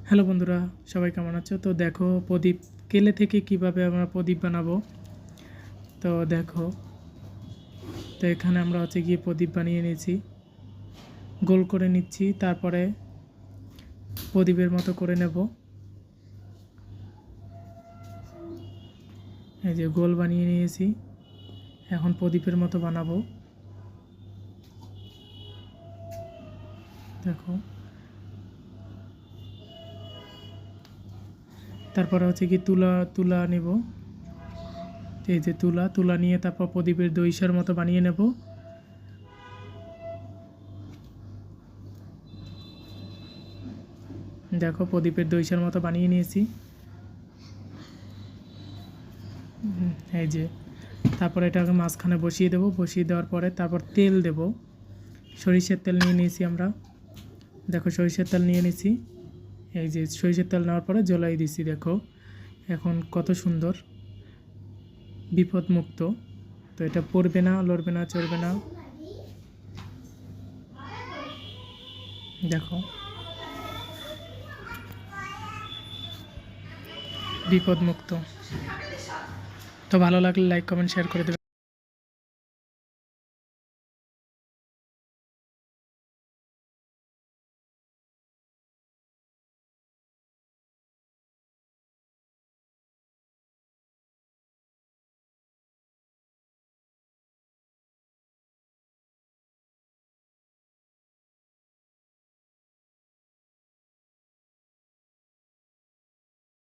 Hello বন্ধুরা, সবাই কেমন আছো? তো দেখো প্রদীপ কেলে থেকে কিভাবে আমরা প্রদীপ বানাবো। তো দেখো, তো এখানে আমরা গিয়ে প্রদীপ বানিয়ে নিয়েছি, গোল করে নিচ্ছি, তারপরে প্রদীপের মতো করে নেব। এই যে গোল বানিয়ে নিয়েছি, এখন প্রদীপের মতো বানাবো। দেখো, তারপরে কি তুলা তুলা নেব। এই যে তুলা নিয়ে তারপর প্রদীপের দইসার মতো বানিয়ে নেব। দেখো, প্রদীপের দইসার মতো বানিয়ে নিয়েছি। এই যে তারপর এটাকে মাঝখানে বসিয়ে দেব। বসিয়ে দেওয়ার পরে তারপর তেল দেব। সরিষার তেল নিয়ে নিয়েছি আমরা। দেখো, সরিষার তেল নিয়ে নিয়েছি। এই যে সরিষার তেল নেওয়ার পরে জ্বলাই দিছি। দেখো এখন কত সুন্দর, বিপদমুক্ত। তো এটা পড়বে না, লড়বে না, চড়বে না। দেখো, বিপদমুক্ত। তো ভালো লাগলে লাইক, কমেন্ট, শেয়ার করে দেবেন।